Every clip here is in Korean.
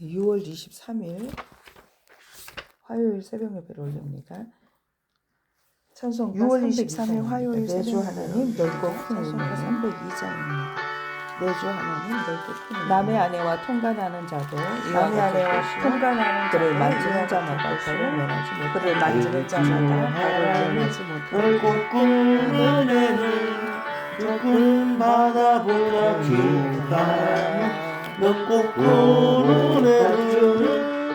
6월 23일 화요일 새벽 예배를 올립니다. 찬송가 6월 323일 화요일 매주 새벽 하나님 예배를 넓고 올립니다. 큰 찬송가 은혜 302장입니다. 매주 하나님 넓고 큰 은혜 남의 아내와 통관하는 자도 이와 남의 아내와 같을 통관하는 그를 자도 만지는 이와 자마다 같을 벌을 면하지 못하고 그를 만지는 자마다 벌을 벌을 면하지 못하고 넓고 큰 은혜는 큰 바다보다 깊다. 넓고 큰 은혜는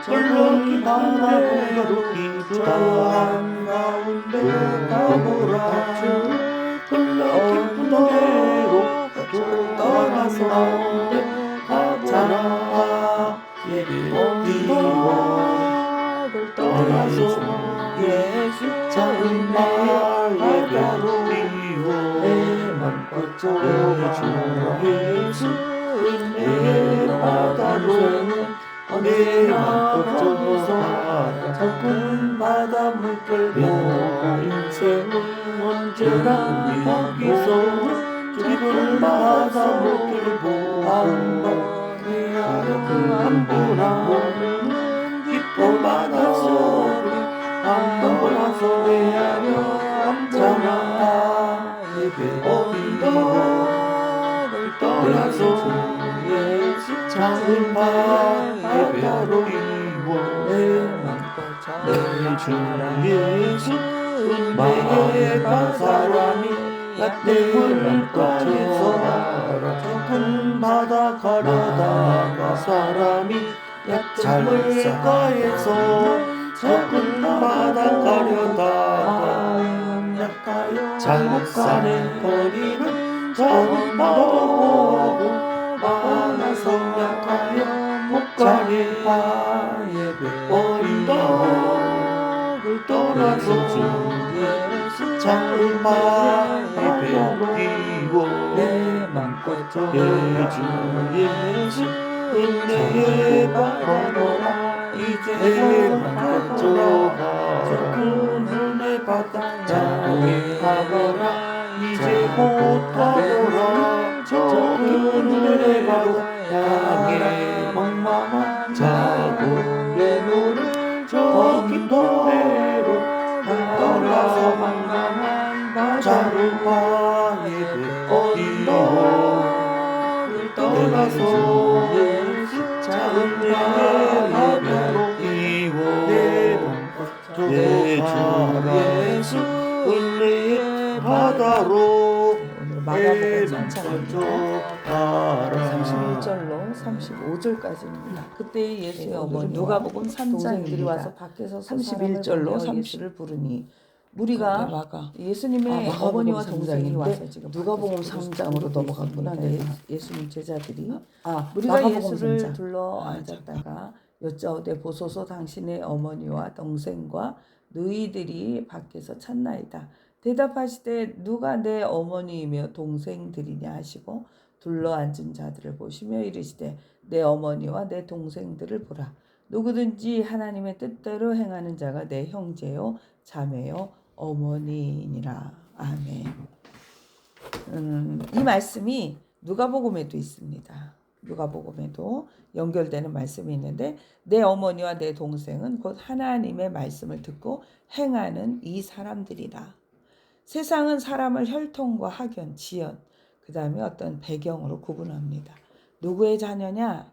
넓은 바다보다도 깊다. 한가운데 가보라. 흘러 깊은 대로 떠나서 가보라. 예배드리고 떠나서 예수 작은 바다로 내 맘껏 쫓아라. 예수 은혜의 바다로 내 맘껏 쫓아라. 작은 바다 물결 보고 인생은 언제나 거기서 깊은 바다 물결 보고 한번 헤아려 한번 깊은 바다 속에 한번 와서 헤아려 앉아라. 예배 언덕을 떠나서 예수 작은 바다로 내 맘껏 예수 은혜의 바다라니 내 물가에서 작은 바다 가려다가 사람이 얕은 물가에서 작은 바다 가려다가 잘못 가는 거리는 작은 바다고 많아서 약하여 못 가는 예배 언덕을 떠나서 작은 바다로 내 맘껏 예수 은혜의 바다로라. 이제 내 맘껏 작은 은혜 바다 향해 가거라. 이제 곧 가거라. 작은 은혜 바다 향해 막막한 작은 배로를 저 깊은 배로 떠나서 막막한 바다로 와. 예배 언덕을 떠나서 예수 작은 바다로 내 맘껏 예수 은혜의 바다로 오늘 마가복음 내 31절로 35절까지입니다. 그때 예수의 어머니 누가복음 3장들이 와서 밖에서 31절로 30을 부르니 무리가 예수님의 어머니와 동생이 와서 지금 누가복음 3장으로 넘어갔구나. 예수님 제자들이 무리가 마가복음 예수를 3장. 둘러 앉았다가 여짜오되 보소서 당신의 어머니와 동생과 너희들이 밖에서 찾나이다. 대답하시되 누가 내 어머니이며 동생들이냐 하시고 둘러 앉은 자들을 보시며 이르시되 내 어머니와 내 동생들을 보라. 누구든지 하나님의 뜻대로 행하는 자가 내 형제요 자매요 어머니니라. 아멘. 이 말씀이 누가복음에도 있습니다. 누가복음에도 연결되는 말씀이 있는데 내 어머니와 내 동생은 곧 하나님의 말씀을 듣고 행하는 이 사람들이라. 세상은 사람을 혈통과 학연, 지연, 그 다음에 어떤 배경으로 구분합니다. 누구의 자녀냐,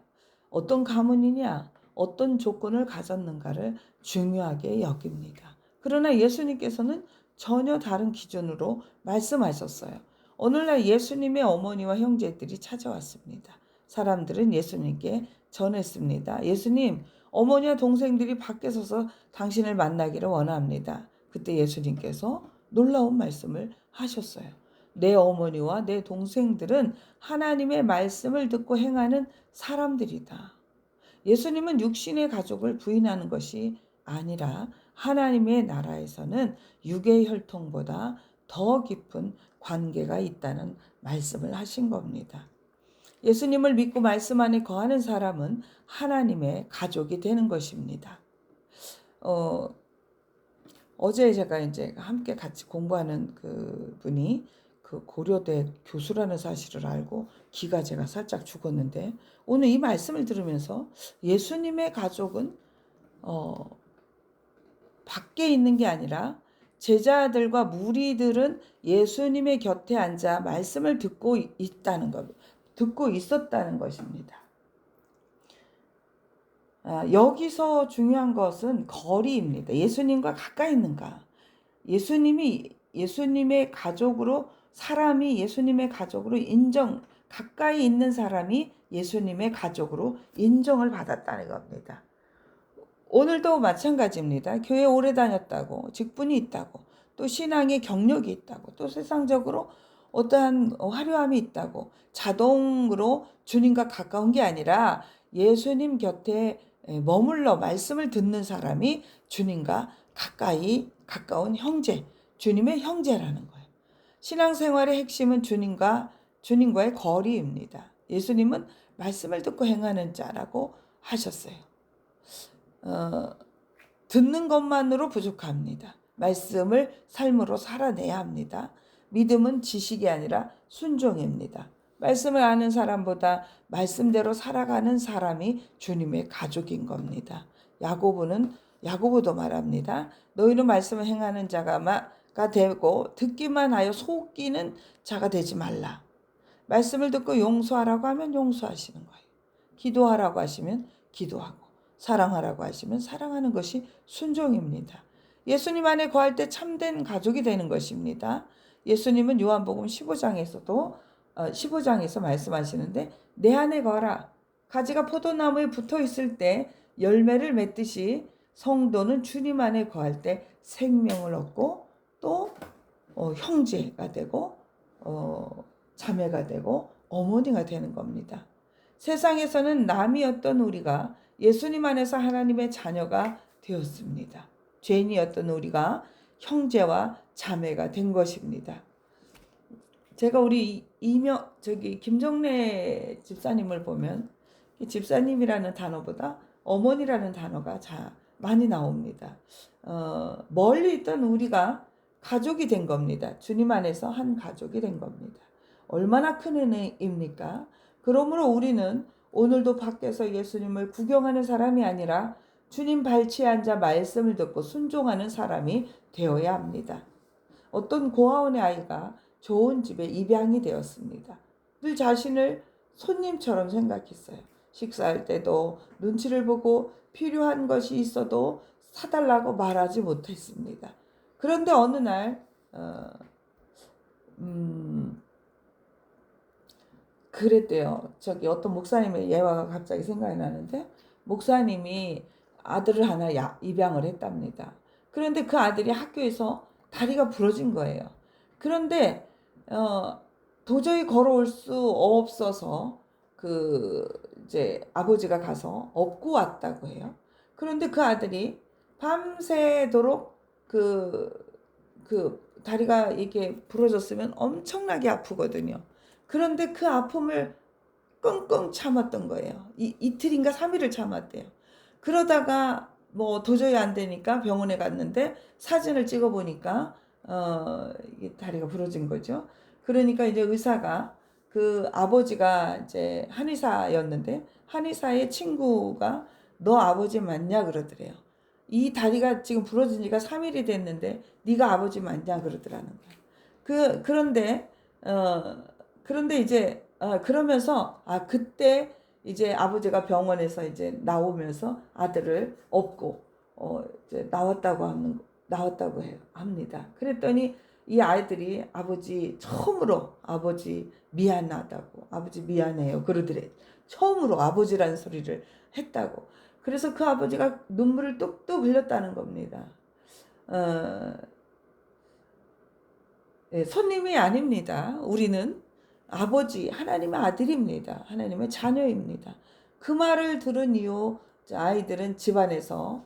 어떤 가문이냐, 어떤 조건을 가졌는가를 중요하게 여깁니다. 그러나 예수님께서는 전혀 다른 기준으로 말씀하셨어요. 오늘날 예수님의 어머니와 형제들이 찾아왔습니다. 사람들은 예수님께 전했습니다. 예수님, 어머니와 동생들이 밖에 서서 당신을 만나기를 원합니다. 그때 예수님께서 놀라운 말씀을 하셨어요. 내 어머니와 내 동생들은 하나님의 말씀을 듣고 행하는 사람들이다. 예수님은 육신의 가족을 부인하는 것이 아니라 하나님의 나라에서는 육의 혈통보다 더 깊은 관계가 있다는 말씀을 하신 겁니다. 예수님을 믿고 말씀 안에 거하는 사람은 하나님의 가족이 되는 것입니다. 어제 제가 이제 함께 같이 공부하는 그 분이 그 그 고려대 교수라는 사실을 알고 기가 제가 살짝 죽었는데 오늘 이 말씀을 들으면서 예수님의 가족은 밖에 있는 게 아니라 제자들과 무리들은 예수님의 곁에 앉아 말씀을 듣고 있다는 것, 듣고 있었다는 것입니다. 여기서 중요한 것은 거리입니다. 예수님과 가까이 있는가? 예수님의 가족으로 사람이 예수님의 가족으로 가까이 있는 사람이 예수님의 가족으로 인정을 받았다는 겁니다. 오늘도 마찬가지입니다. 교회 오래 다녔다고, 직분이 있다고, 또 신앙의 경력이 있다고, 또 세상적으로 어떠한 화려함이 있다고 자동으로 주님과 가까운 게 아니라 예수님 곁에 머물러 말씀을 듣는 사람이 주님과 가까운 형제, 주님의 형제라는 거예요. 신앙생활의 핵심은 주님과의 거리입니다. 예수님은 말씀을 듣고 행하는 자라고 하셨어요. 듣는 것만으로 부족합니다. 말씀을 삶으로 살아내야 합니다. 믿음은 지식이 아니라 순종입니다. 말씀을 아는 사람보다 말씀대로 살아가는 사람이 주님의 가족인 겁니다. 야고보도 말합니다. 너희는 말씀을 행하는 자가 되고 듣기만 하여 속이는 자가 되지 말라. 말씀을 듣고 용서하라고 하면 용서하시는 거예요. 기도하라고 하시면 기도하고 사랑하라고 하시면 사랑하는 것이 순종입니다. 예수님 안에 거할 때 참된 가족이 되는 것입니다. 예수님은 요한복음 15장에서 말씀하시는데 내 안에 거하라. 가지가 포도나무에 붙어 있을 때 열매를 맺듯이 성도는 주님 안에 거할 때 생명을 얻고 또 형제가 되고 자매가 되고 어머니가 되는 겁니다. 세상에서는 남이었던 우리가 예수님 안에서 하나님의 자녀가 되었습니다. 죄인이었던 우리가 형제와 자매가 된 것입니다. 제가 우리 김정래 집사님을 보면 집사님이라는 단어보다 어머니라는 단어가 많이 나옵니다. 멀리 있던 우리가 가족이 된 겁니다. 주님 안에서 한 가족이 된 겁니다. 얼마나 큰 은혜입니까? 그러므로 우리는 오늘도 밖에서 예수님을 구경하는 사람이 아니라 주님 발치에 앉아 말씀을 듣고 순종하는 사람이 되어야 합니다. 어떤 고아원의 아이가 좋은 집에 입양이 되었습니다. 늘 자신을 손님처럼 생각했어요. 식사할 때도 눈치를 보고 필요한 것이 있어도 사달라고 말하지 못했습니다. 그런데 어느 날 그랬대요. 어떤 목사님의 예화가 갑자기 생각이 나는데 목사님이 아들을 하나 입양을 했답니다. 그런데 그 아들이 학교에서 다리가 부러진 거예요. 그런데 도저히 걸어올 수 없어서 이제 아버지가 가서 업고 왔다고 해요. 그런데 그 아들이 밤새도록 다리가 이게 부러졌으면 엄청나게 아프거든요. 그런데 그 아픔을 끙끙 참았던 거예요. 이틀인가 3일을 참았대요. 그러다가 도저히 안 되니까 병원에 갔는데 사진을 찍어 보니까 이게 다리가 부러진 거죠. 그러니까 이제 의사가 그 아버지가 이제 한의사였는데 한의사의 친구가 너 아버지 맞냐 그러더래요. 이 다리가 지금 부러진 지가 3일이 됐는데 네가 아버지 맞냐 그러더라는 거예요. 그런데 이제 그러면서 그때 이제 아버지가 병원에서 이제 나오면서 아들을 업고 이제 나왔다고 합니다. 그랬더니 이 아이들이 처음으로 아버지 미안하다고 아버지 미안해요 그러더래. 처음으로 아버지라는 소리를 했다고. 그래서 그 아버지가 눈물을 뚝뚝 흘렸다는 겁니다. 손님이 아닙니다. 우리는 하나님의 아들입니다. 하나님의 자녀입니다. 그 말을 들은 이후 아이들은 집안에서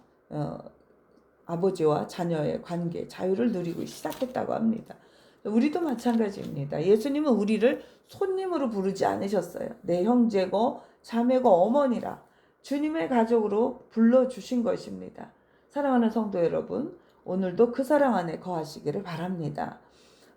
아버지와 자녀의 관계, 자유를 누리고 시작했다고 합니다. 우리도 마찬가지입니다. 예수님은 우리를 손님으로 부르지 않으셨어요. 내 형제고 자매고 어머니라 주님의 가족으로 불러주신 것입니다. 사랑하는 성도 여러분, 오늘도 그 사랑 안에 거하시기를 바랍니다.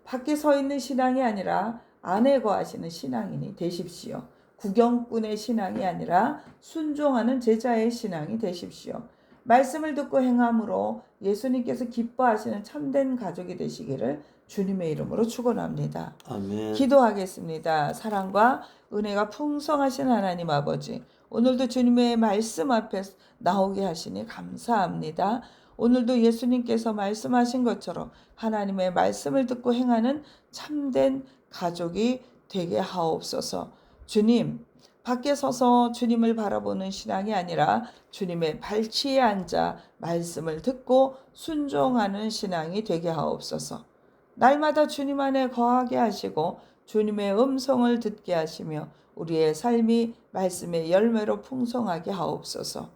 밖에 서 있는 신앙이 아니라 안에 거하시는 신앙인이 되십시오. 구경꾼의 신앙이 아니라 순종하는 제자의 신앙이 되십시오. 말씀을 듣고 행함으로 예수님께서 기뻐하시는 참된 가족이 되시기를 주님의 이름으로 축원합니다. 아멘. 기도하겠습니다. 사랑과 은혜가 풍성하신 하나님 아버지, 오늘도 주님의 말씀 앞에 나오게 하시니 감사합니다. 오늘도 예수님께서 말씀하신 것처럼 하나님의 말씀을 듣고 행하는 참된 가족이 되게 하옵소서. 주님, 밖에 서서 주님을 바라보는 신앙이 아니라 주님의 발치에 앉아 말씀을 듣고 순종하는 신앙이 되게 하옵소서. 날마다 주님 안에 거하게 하시고 주님의 음성을 듣게 하시며 우리의 삶이 말씀의 열매로 풍성하게 하옵소서.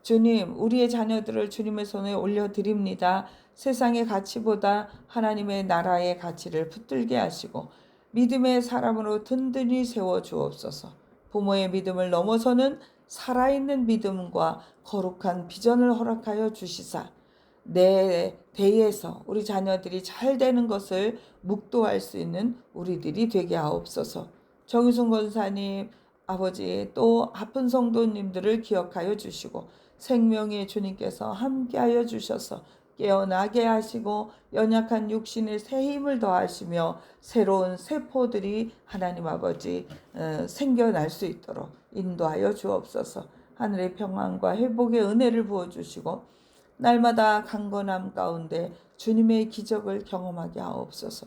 주님, 우리의 자녀들을 주님의 손에 올려드립니다. 세상의 가치보다 하나님의 나라의 가치를 붙들게 하시고 믿음의 사람으로 든든히 세워주옵소서. 부모의 믿음을 넘어서는 살아있는 믿음과 거룩한 비전을 허락하여 주시사 내 대에서 우리 자녀들이 잘 되는 것을 묵도할 수 있는 우리들이 되게 하옵소서. 정유순 권사님, 아버지 또 아픈 성도님들을 기억하여 주시고 생명의 주님께서 함께하여 주셔서 깨어나게 하시고 연약한 육신에 새 힘을 더하시며 새로운 세포들이 하나님 아버지 생겨날 수 있도록 인도하여 주옵소서. 하늘의 평안과 회복의 은혜를 부어주시고 날마다 강건함 가운데 주님의 기적을 경험하게 하옵소서.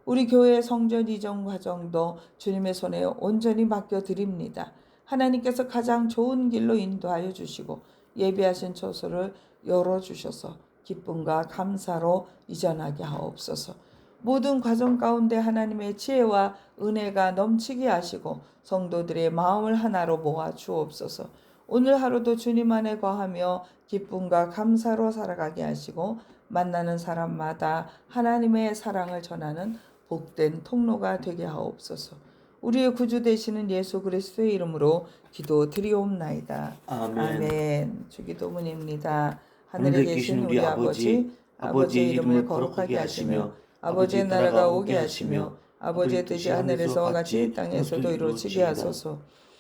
우리 교회 성전 이전 과정도 주님의 손에 온전히 맡겨드립니다. 하나님께서 가장 좋은 길로 인도하여 주시고 예비하신 처소를 열어주셔서 기쁨과 감사로 이전하게 하옵소서. 모든 과정 가운데 하나님의 지혜와 은혜가 넘치게 하시고 성도들의 마음을 하나로 모아 주옵소서. 오늘 하루도 주님 안에 거하며 기쁨과 감사로 살아가게 하시고 만나는 사람마다 하나님의 사랑을 전하는 복된 통로가 되게 하옵소서. 우리의 구주 되시는 예수 그리스도의 이름으로 기도드리옵나이다. 아멘. 아멘. 주기도문입니다. 하늘에 하늘에 계신 계신 우리 우리 아버지, 아버지의 이름을 거룩하게 하시며 아버지의 나라가 오게 하시며 아버지의 뜻이 하늘에서와 같이 땅에서도 이루어지게 하소서.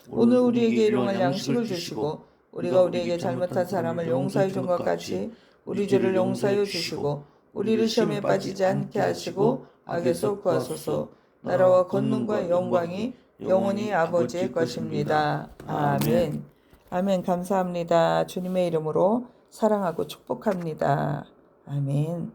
오늘 우리에게 일용할 양식을 주시고 우리가 우리에게 잘못한 사람을 용서해 준 것 같이 우리 죄를 용서해 주시고 우리를 시험에 빠지지 않게 하시고 악에서 구하소서. 나라와 권능과 영광이 영원히 아버지의 것입니다. 아멘. 아멘. 감사합니다. 주님의 이름으로 사랑하고 축복합니다. 아멘.